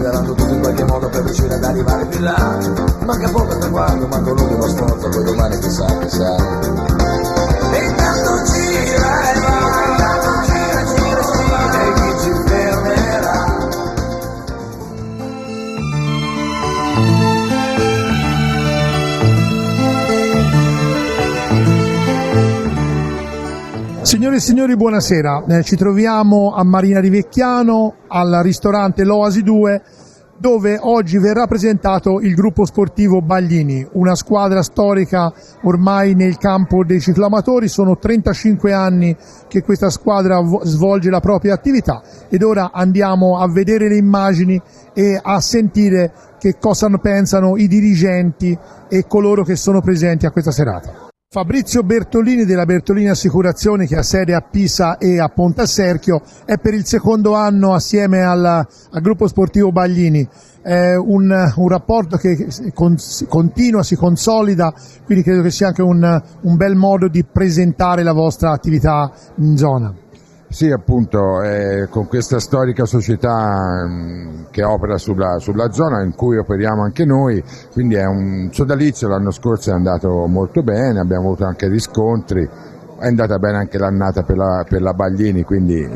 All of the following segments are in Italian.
loderanno tutti in qualche modo per riuscire ad arrivare più là. Manca poco al traguardo, manca l'ultimo sforzo, poi domani chissà. E intanto gira e va, gira, e chi ci fermerà? Signore e signori, buonasera. Ci troviamo a Marina di Vecchiano, al ristorante L'Oasi 2, dove oggi verrà presentato il gruppo sportivo Baglini, una squadra storica ormai nel campo dei cicloamatori. Sono 35 anni che questa squadra svolge la propria attività ed ora andiamo a vedere le immagini e a sentire che cosa pensano i dirigenti e coloro che sono presenti a questa serata. Fabrizio Bertolini della Bertolini Assicurazioni, che ha sede a Pisa e a Pontaserchio, è per il secondo anno assieme al gruppo sportivo Baglini. È un rapporto che continua, si consolida, quindi credo che sia anche un bel modo di presentare la vostra attività in zona. Sì, appunto, con questa storica società che opera sulla zona in cui operiamo anche noi, quindi è un sodalizio. L'anno scorso è andato molto bene, abbiamo avuto anche riscontri, è andata bene anche l'annata per la Baglini, quindi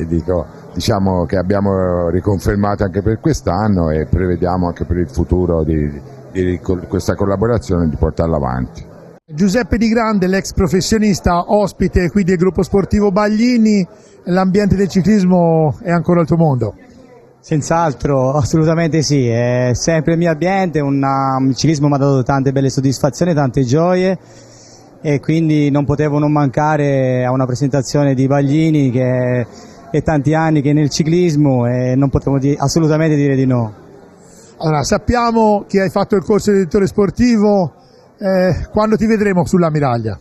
diciamo che abbiamo riconfermato anche per quest'anno e prevediamo anche per il futuro di questa collaborazione di portarla avanti. Giuseppe Di Grande, l'ex professionista, ospite qui del gruppo sportivo Baglini. L'ambiente del ciclismo è ancora il tuo mondo? Senz'altro, assolutamente sì, è sempre il mio ambiente, il ciclismo mi ha dato tante belle soddisfazioni, tante gioie e quindi non potevo non mancare a una presentazione di Baglini che è tanti anni che è nel ciclismo e non potevo assolutamente dire di no. Allora, sappiamo che hai fatto il corso di direttore sportivo, quando ti vedremo sulla Miraglia?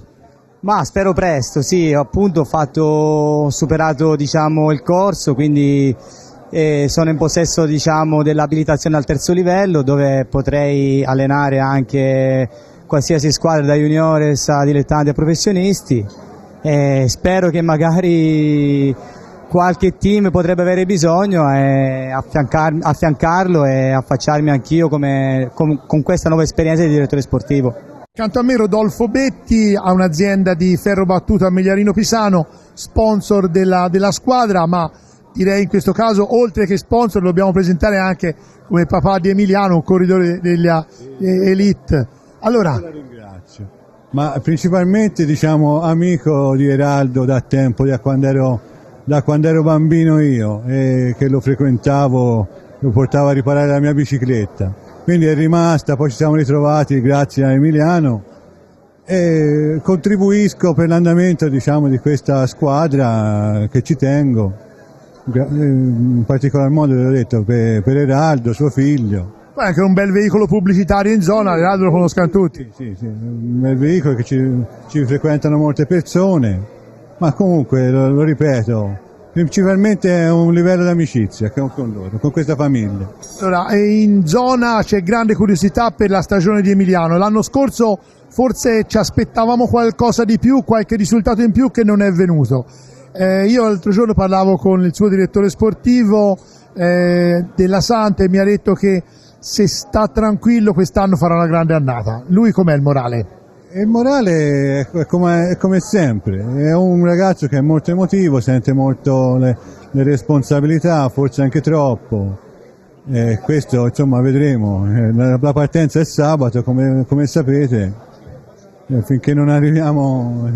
Ma spero presto, sì, appunto ho superato il corso, quindi sono in possesso dell'abilitazione al terzo livello, dove potrei allenare anche qualsiasi squadra da juniores a dilettanti a professionisti. Spero che magari qualche team potrebbe avere bisogno e affiancarlo e affacciarmi anch'io con questa nuova esperienza di direttore sportivo. Accanto a me Rodolfo Betti, ha un'azienda di ferro battuto a Migliarino Pisano, sponsor della squadra, ma direi in questo caso oltre che sponsor lo dobbiamo presentare anche come papà di Emiliano, un corridore degli Elite. Allora, la ringrazio, ma principalmente amico di Eraldo da tempo, da quando ero bambino io, e che lo frequentavo, lo portavo a riparare la mia bicicletta. Quindi è rimasta, poi ci siamo ritrovati grazie a Emiliano e contribuisco per l'andamento di questa squadra che ci tengo, in particolar modo l'ho detto per Eraldo, suo figlio. Poi anche un bel veicolo pubblicitario in zona, Eraldo lo conoscano tutti. Sì, un bel veicolo che ci frequentano molte persone, ma comunque lo ripeto, principalmente è un livello di amicizia con loro, con questa famiglia. Allora, in zona c'è grande curiosità per la stagione di Emiliano. L'anno scorso forse ci aspettavamo qualcosa di più, qualche risultato in più che non è venuto. Io l'altro giorno parlavo con il suo direttore sportivo della Santa e mi ha detto che se sta tranquillo quest'anno farà una grande annata. Lui com'è il morale? Il morale è come sempre, è un ragazzo che è molto emotivo, sente molto le responsabilità, forse anche troppo. Questo vedremo. La partenza è sabato, come sapete, finché non arriviamo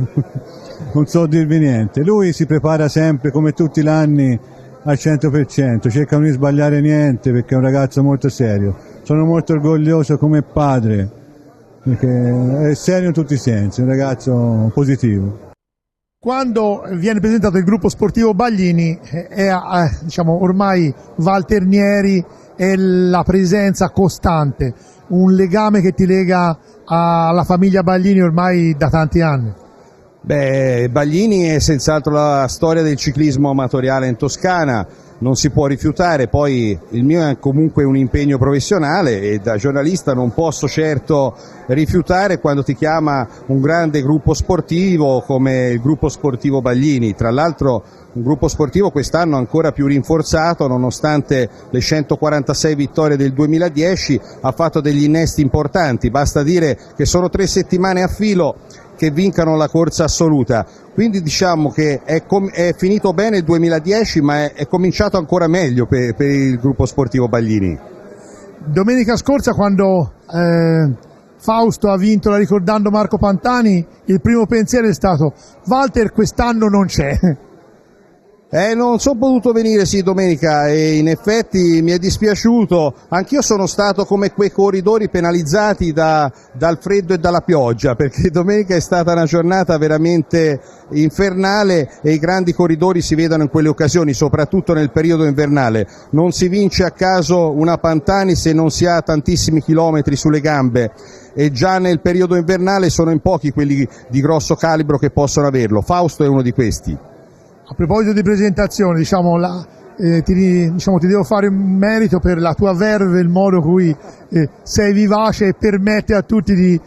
non so dirvi niente. Lui si prepara sempre, come tutti gli anni, al 100%, cerca di non sbagliare niente perché è un ragazzo molto serio. Sono molto orgoglioso come padre, perché è serio in tutti i sensi, un ragazzo positivo. Quando viene presentato il gruppo sportivo Baglini, ormai Valternieri è la presenza costante, un legame che ti lega alla famiglia Baglini ormai da tanti anni. Beh, Baglini è senz'altro la storia del ciclismo amatoriale in Toscana, non si può rifiutare. Poi il mio è comunque un impegno professionale e da giornalista non posso certo rifiutare quando ti chiama un grande gruppo sportivo come il gruppo sportivo Baglini. Tra l'altro un gruppo sportivo quest'anno ancora più rinforzato, nonostante le 146 vittorie del 2010 ha fatto degli innesti importanti. Basta dire che sono 3 settimane a filo che vincano la corsa assoluta, quindi diciamo che è finito bene il 2010, ma è cominciato ancora meglio per il gruppo sportivo Baglini. Domenica scorsa, quando Fausto ha vinto la Ricordando Marco Pantani, il primo pensiero è stato: Walter quest'anno non c'è. Non sono potuto venire domenica e in effetti mi è dispiaciuto. Anch'io sono stato come quei corridori penalizzati dal freddo e dalla pioggia, perché domenica è stata una giornata veramente infernale e i grandi corridori si vedono in quelle occasioni, soprattutto nel periodo invernale. Non si vince a caso una Pantani se non si ha tantissimi chilometri sulle gambe, e già nel periodo invernale sono in pochi quelli di grosso calibro che possono averlo. Fausto è uno di questi. A proposito di presentazione, ti devo fare un merito per la tua verve, il modo in cui sei vivace e permette a tutti di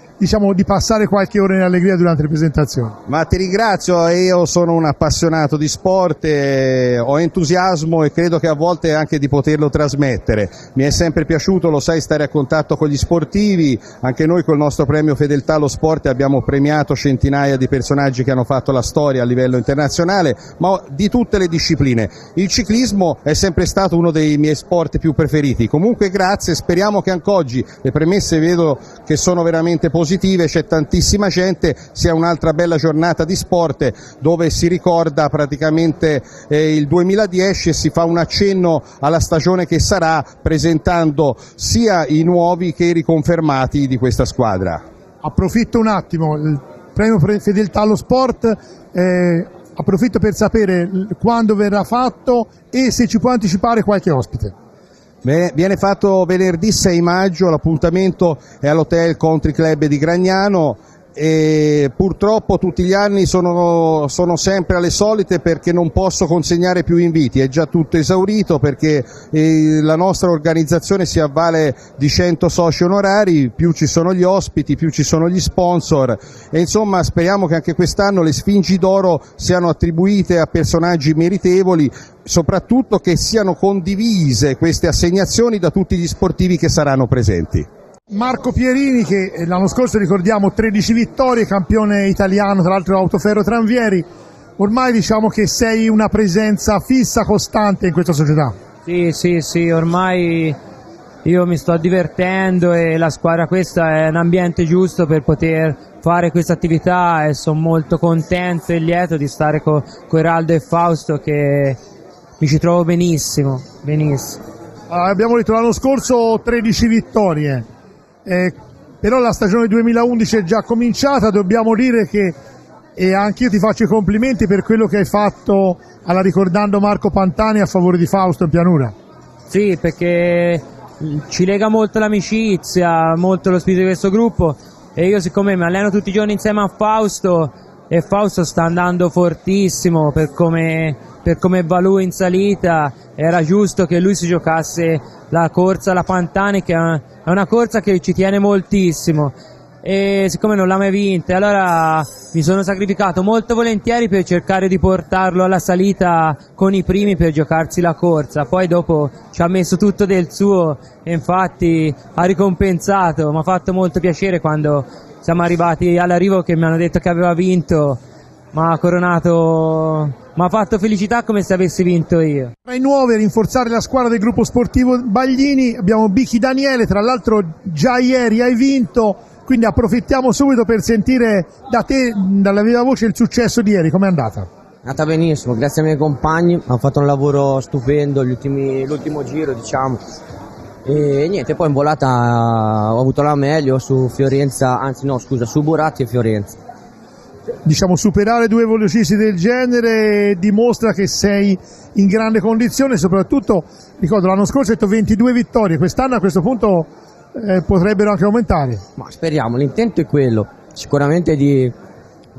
passare qualche ora in allegria durante le presentazioni. Ma ti ringrazio, io sono un appassionato di sport, ho entusiasmo e credo che a volte anche di poterlo trasmettere. Mi è sempre piaciuto, lo sai, stare a contatto con gli sportivi. Anche noi col nostro premio Fedeltà allo Sport abbiamo premiato centinaia di personaggi che hanno fatto la storia a livello internazionale, ma di tutte le discipline. Il ciclismo è sempre stato uno dei miei sport più preferiti. Comunque grazie, speriamo che anche oggi le premesse vedo che sono veramente positive, c'è tantissima gente, sia un'altra bella giornata di sport dove si ricorda praticamente il 2010 e si fa un accenno alla stagione che sarà, presentando sia i nuovi che i riconfermati di questa squadra. Approfitto un attimo, il premio Fedeltà allo Sport, approfitto per sapere quando verrà fatto e se ci può anticipare qualche ospite. Viene fatto venerdì 6 maggio, l'appuntamento è all'Hotel Country Club di Gragnano e purtroppo tutti gli anni sono sempre alle solite, perché non posso consegnare più inviti, è già tutto esaurito, perché la nostra organizzazione si avvale di 100 soci onorari, più ci sono gli ospiti, più ci sono gli sponsor e insomma speriamo che anche quest'anno le Sfingi d'Oro siano attribuite a personaggi meritevoli, soprattutto che siano condivise queste assegnazioni da tutti gli sportivi che saranno presenti. Marco Pierini, che l'anno scorso ricordiamo 13 vittorie, campione italiano tra l'altro Autoferro Tranvieri, ormai diciamo che sei una presenza fissa, costante in questa società. Sì, ormai io mi sto divertendo e la squadra, questa è un ambiente giusto per poter fare questa attività e sono molto contento e lieto di stare con Eraldo e Fausto, che mi ci trovo benissimo. Abbiamo detto l'anno scorso 13 vittorie. Però la stagione 2011 è già cominciata, dobbiamo dire che, e anche io ti faccio i complimenti per quello che hai fatto alla Ricordando Marco Pantani a favore di Fausto in pianura. Sì, perché ci lega molto l'amicizia, molto lo spirito di questo gruppo, e io siccome mi alleno tutti i giorni insieme a Fausto e Fausto sta andando fortissimo per come va lui in salita, era giusto che lui si giocasse la corsa alla Pantani, che è una corsa che ci tiene moltissimo, e siccome non l'ha mai vinta, allora mi sono sacrificato molto volentieri per cercare di portarlo alla salita con i primi per giocarsi la corsa. Poi dopo ci ha messo tutto del suo e infatti ha ricompensato. Mi ha fatto molto piacere quando siamo arrivati all'arrivo che mi hanno detto che aveva vinto, ma ha coronato, mi ha fatto felicità come se avessi vinto io. Tra i nuovi a rinforzare la squadra del gruppo sportivo Baglini abbiamo Bichi Daniele, tra l'altro già ieri hai vinto, quindi approfittiamo subito per sentire da te, dalla viva voce, il successo di ieri. Com'è andata? È andata benissimo, grazie ai miei compagni, hanno fatto un lavoro stupendo l'ultimo giro, diciamo. E niente, poi in volata ho avuto la meglio su su Buratti e Fiorenza. Diciamo, superare due velocisti del genere dimostra che sei in grande condizione, soprattutto ricordo l'anno scorso hai detto 22 vittorie, quest'anno a questo punto potrebbero anche aumentare. Ma speriamo, l'intento è quello, sicuramente di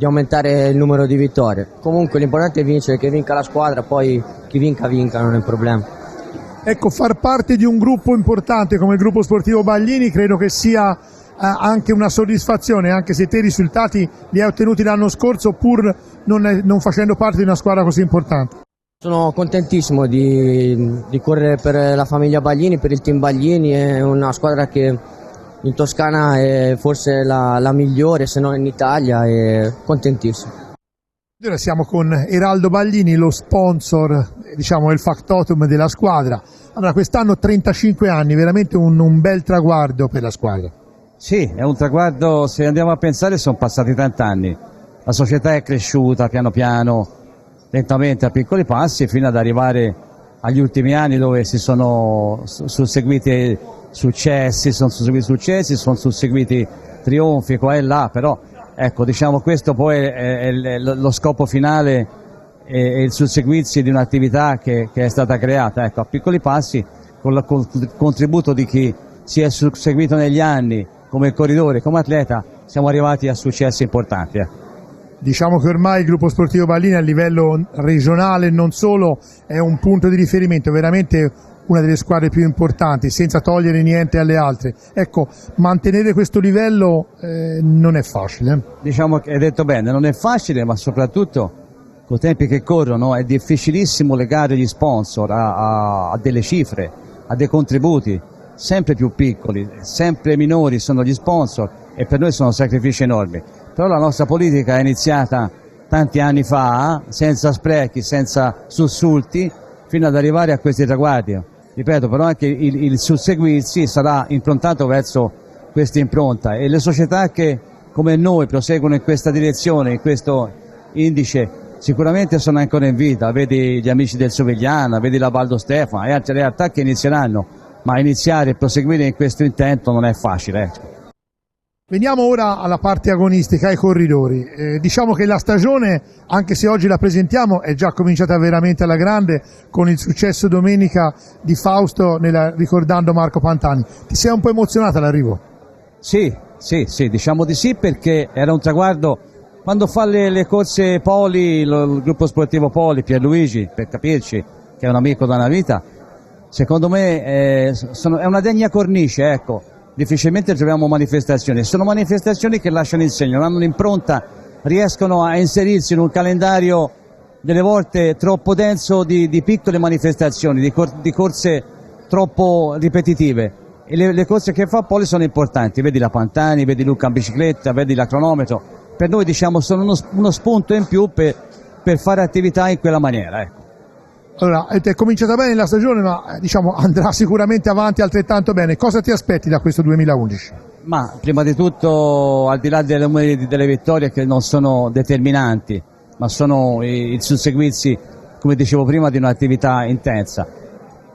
aumentare il numero di vittorie. Comunque l'importante è vincere, che vinca la squadra, poi chi vinca non è un problema. Ecco, far parte di un gruppo importante come il gruppo sportivo Baglini credo che sia anche una soddisfazione, anche se te i risultati li hai ottenuti l'anno scorso pur non facendo parte di una squadra così importante. Sono contentissimo di correre per la famiglia Baglini, per il team Baglini, è una squadra che in Toscana è forse la migliore, se non in Italia, e contentissimo. Ora siamo con Eraldo Baglini, lo sponsor, diciamo, il factotum della squadra. Allora, quest'anno 35 anni, veramente un bel traguardo per la squadra. Sì, è un traguardo, se andiamo a pensare sono passati 30 anni, la società è cresciuta piano piano, lentamente a piccoli passi, fino ad arrivare agli ultimi anni dove si sono susseguiti successi, sono susseguiti trionfi qua e là, però ecco, diciamo, questo poi è lo scopo finale e il susseguirsi di un'attività che è stata creata, ecco, a piccoli passi, con il contributo di chi si è susseguito negli anni come corridore, come atleta, siamo arrivati a successi importanti. Diciamo che ormai il gruppo sportivo Baglini a livello regionale non solo è un punto di riferimento, veramente una delle squadre più importanti, senza togliere niente alle altre. Ecco, mantenere questo livello non è facile. Diciamo che hai detto bene, non è facile, ma soprattutto con i tempi che corrono è difficilissimo legare gli sponsor a delle cifre, a dei contributi sempre più piccoli, sempre minori sono gli sponsor e per noi sono sacrifici enormi. Però la nostra politica è iniziata tanti anni fa, senza sprechi, senza sussulti, fino ad arrivare a questi traguardi. Ripeto, però anche il susseguirsi sarà improntato verso questa impronta e le società che come noi proseguono in questa direzione, in questo indice, sicuramente sono ancora in vita. Vedi gli amici del Sovigliana, vedi la Baldo Stefano e altre realtà che inizieranno, ma iniziare e proseguire in questo intento non è facile. Veniamo ora alla parte agonistica, ai corridori. Diciamo che la stagione, anche se oggi la presentiamo, è già cominciata veramente alla grande con il successo domenica di Fausto ricordando Marco Pantani. Ti sei un po' emozionata all'arrivo? Sì, diciamo di sì, perché era un traguardo. Quando fa le corse Poli, il gruppo sportivo Poli, Pierluigi, per capirci, che è un amico da una vita, secondo me è una degna cornice, ecco. Difficilmente troviamo manifestazioni, sono manifestazioni che lasciano il segno, hanno un'impronta, riescono a inserirsi in un calendario delle volte troppo denso di piccole manifestazioni, di corse troppo ripetitive, e le corse che fa Poli sono importanti, vedi la Pantani, vedi Luca in bicicletta, vedi la cronometro, per noi diciamo sono uno spunto in più per fare attività in quella maniera, ecco. Allora, è cominciata bene la stagione, ma diciamo andrà sicuramente avanti altrettanto bene. Cosa ti aspetti da questo 2011? Ma prima di tutto, al di là delle vittorie che non sono determinanti, ma sono il susseguirsi, come dicevo prima, di un'attività intensa.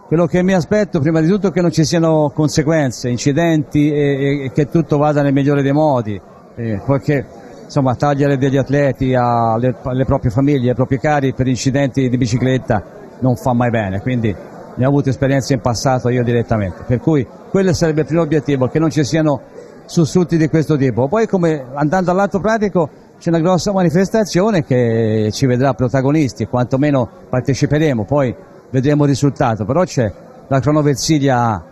Quello che mi aspetto prima di tutto è che non ci siano conseguenze, incidenti e che tutto vada nel migliore dei modi, perché insomma tagliare degli atleti alle proprie famiglie, ai propri cari per incidenti di bicicletta non fa mai bene, quindi ne ho avuto esperienze in passato io direttamente, per cui quello sarebbe il primo obiettivo, che non ci siano sussulti di questo tipo. Poi, come andando all'atto pratico, c'è una grossa manifestazione che ci vedrà protagonisti, quantomeno parteciperemo, poi vedremo il risultato, però c'è la cronoversilia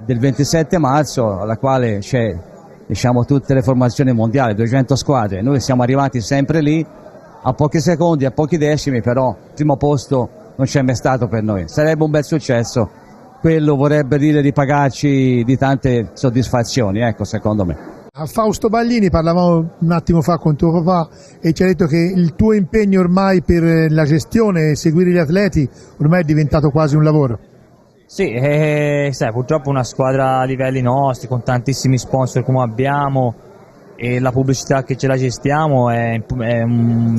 del 27 marzo alla quale c'è, diciamo, tutte le formazioni mondiali, 200 squadre, noi siamo arrivati sempre lì a pochi secondi, a pochi decimi, però il primo posto non c'è mai stato per noi. Sarebbe un bel successo, quello vorrebbe dire di pagarci di tante soddisfazioni, ecco, secondo me. A Fausto Baglini parlavamo un attimo fa con tuo papà e ci ha detto che il tuo impegno ormai per la gestione e seguire gli atleti ormai è diventato quasi un lavoro. Sì, sai, purtroppo una squadra a livelli nostri, con tantissimi sponsor come abbiamo e la pubblicità che ce la gestiamo,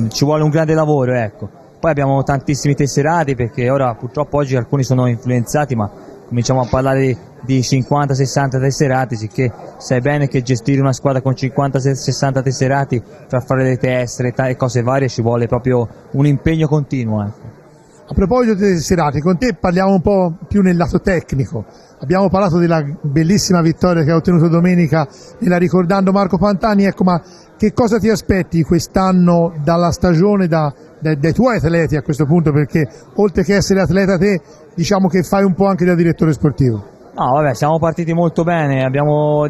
ci vuole un grande lavoro, ecco. Poi abbiamo tantissimi tesserati, perché purtroppo oggi alcuni sono influenzati, ma cominciamo a parlare di 50-60 tesserati, sicché sai bene che gestire una squadra con 50-60 tesserati, tra fare le tessere e cose varie, ci vuole proprio un impegno continuo. A proposito dei tesserati, con te parliamo un po' più nel lato tecnico. Abbiamo parlato della bellissima vittoria che ha ottenuto domenica nella Ricordando Marco Pantani, ecco, ma che cosa ti aspetti quest'anno dalla stagione, dai tuoi atleti a questo punto, perché oltre che essere atleta te, diciamo che fai un po' anche da direttore sportivo? No, vabbè, siamo partiti molto bene, abbiamo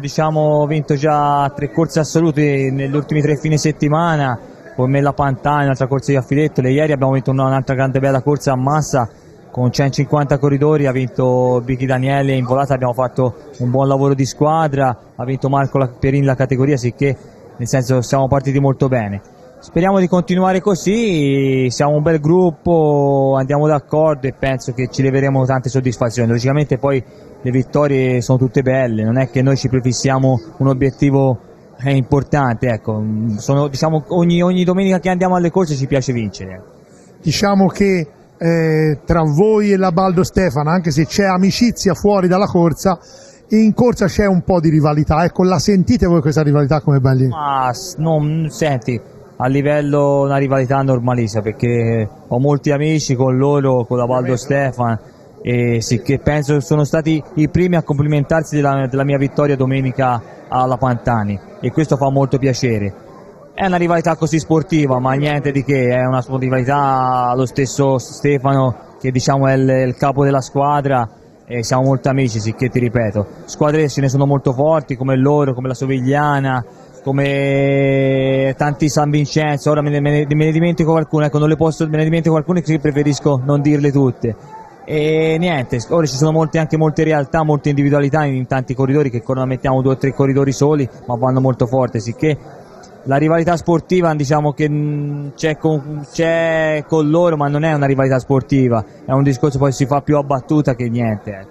vinto già 3 corse assolute negli ultimi 3 fine settimana, con Mella Pantani, un'altra corsa di affidettole. Ieri abbiamo vinto un'altra grande bella corsa a Massa con 150 corridori, ha vinto Vicky Daniele in volata, abbiamo fatto un buon lavoro di squadra, ha vinto Marco Pierin la categoria, sicché nel senso siamo partiti molto bene. Speriamo di continuare così, siamo un bel gruppo, andiamo d'accordo e penso che ci leveremo tante soddisfazioni. Logicamente poi le vittorie sono tutte belle, non è che noi ci prefissiamo un obiettivo importante, ecco. Diciamo, ogni domenica che andiamo alle corse ci piace vincere. Diciamo che tra voi e la Baldo Stefano, anche se c'è amicizia fuori dalla corsa, in corsa c'è un po' di rivalità, ecco, la sentite voi questa rivalità come Ballini? Ma senti, a livello una rivalità normalissima, perché ho molti amici con loro, con la Baldo Stefano, e sì, che penso sono stati i primi a complimentarsi della mia vittoria domenica alla Pantani, e questo fa molto piacere. È una rivalità così sportiva, ma niente di che, è una rivalità. Lo stesso Stefano, che diciamo è il capo della squadra, e siamo molto amici, sicché ti ripeto, squadre ce ne sono molto forti come loro, come la Sovigliana, come tanti San Vincenzo. Ora me ne dimentico qualcuno, ecco, me ne dimentico qualcuno, che preferisco non dirle tutte. E niente, ora ci sono anche molte realtà, molte individualità in tanti corridori, che mettiamo 2 o 3 corridori soli, ma vanno molto forte, sicché la rivalità sportiva, diciamo che c'è con loro, ma non è una rivalità sportiva, è un discorso, poi si fa più a battuta che niente.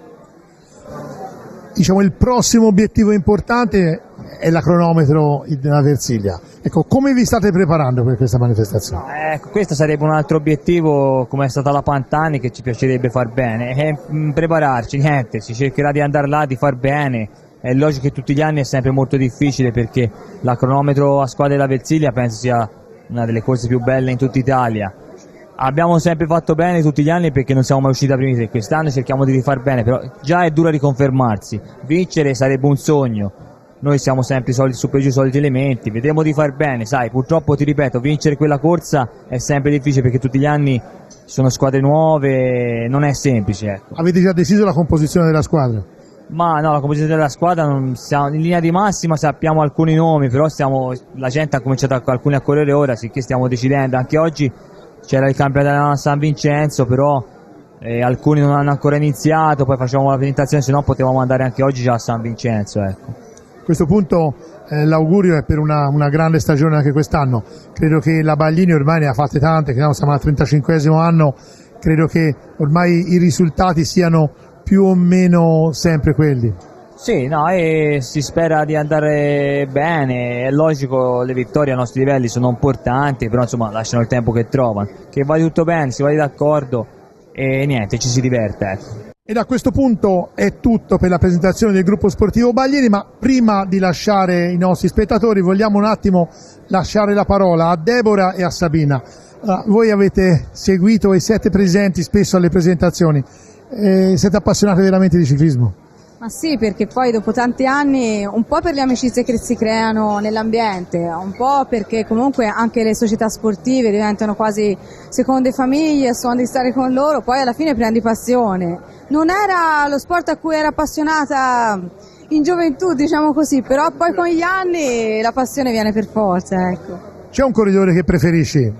Diciamo il prossimo obiettivo importante è la cronometro della Versilia. Ecco, come vi state preparando per questa manifestazione? Ecco, questo sarebbe un altro obiettivo, come è stata la Pantani, che ci piacerebbe far bene, prepararci, niente, si cercherà di andare là, di far bene. È logico che tutti gli anni è sempre molto difficile, perché la cronometro a squadra della Versilia penso sia una delle corse più belle in tutta Italia. Abbiamo sempre fatto bene tutti gli anni perché non siamo mai usciti da primi 3, quest'anno cerchiamo di rifar bene, però già è dura riconfermarsi, vincere sarebbe un sogno, noi siamo sempre su per giù i soliti elementi, vedremo di far bene, sai, purtroppo ti ripeto, vincere quella corsa è sempre difficile perché tutti gli anni ci sono squadre nuove, non è semplice. Ecco. Avete già deciso la composizione della squadra? Ma no, la composizione della squadra in linea di massima sappiamo alcuni nomi, però la gente ha cominciato alcuni a correre ora, sicché stiamo decidendo. Anche oggi c'era il campionato a San Vincenzo, però alcuni non hanno ancora iniziato, poi facevamo la presentazione, se no potevamo andare anche oggi già a San Vincenzo. Ecco. A questo punto l'augurio è per una grande stagione anche quest'anno. Credo che la Baglini ormai ne ha fatte tante, siamo al 35esimo anno, credo che ormai i risultati siano più o meno sempre quelli. Sì, no, e si spera di andare bene, è logico, le vittorie ai nostri livelli sono importanti, però insomma lasciano il tempo che trovano, che va tutto bene, si va d'accordo e niente, ci si diverte. Ecco. E da questo punto è tutto per la presentazione del gruppo sportivo Baglieni, ma prima di lasciare i nostri spettatori vogliamo un attimo lasciare la parola a Deborah e a Sabina. Voi avete seguito e siete presenti spesso alle presentazioni, siete appassionati veramente di ciclismo? Ma sì, perché poi dopo tanti anni, un po' per le amicizie che si creano nell'ambiente, un po' perché comunque anche le società sportive diventano quasi seconde famiglie, sono di stare con loro, poi alla fine prendi passione. Non era lo sport a cui ero appassionata in gioventù, diciamo così, però poi con gli anni la passione viene per forza, ecco. C'è un corridore che preferisci,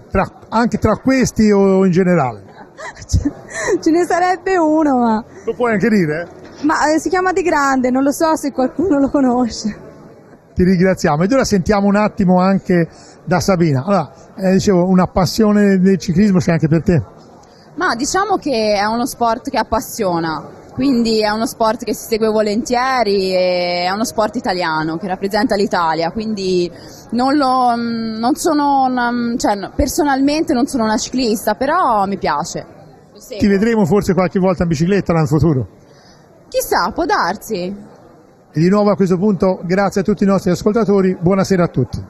anche tra questi o in generale? Ce ne sarebbe uno, ma... Lo puoi anche dire? Ma si chiama Di Grande, non lo so se qualcuno lo conosce. Ti ringraziamo. Ed ora sentiamo un attimo anche da Sabina. Allora, dicevo, una passione del ciclismo c'è anche per te? Ma diciamo che è uno sport che appassiona, quindi è uno sport che si segue volentieri, e è uno sport italiano che rappresenta l'Italia, quindi personalmente non sono una ciclista, però mi piace. Ti vedremo forse qualche volta in bicicletta nel futuro? Chissà, può darsi. E di nuovo a questo punto grazie a tutti i nostri ascoltatori, buonasera a tutti.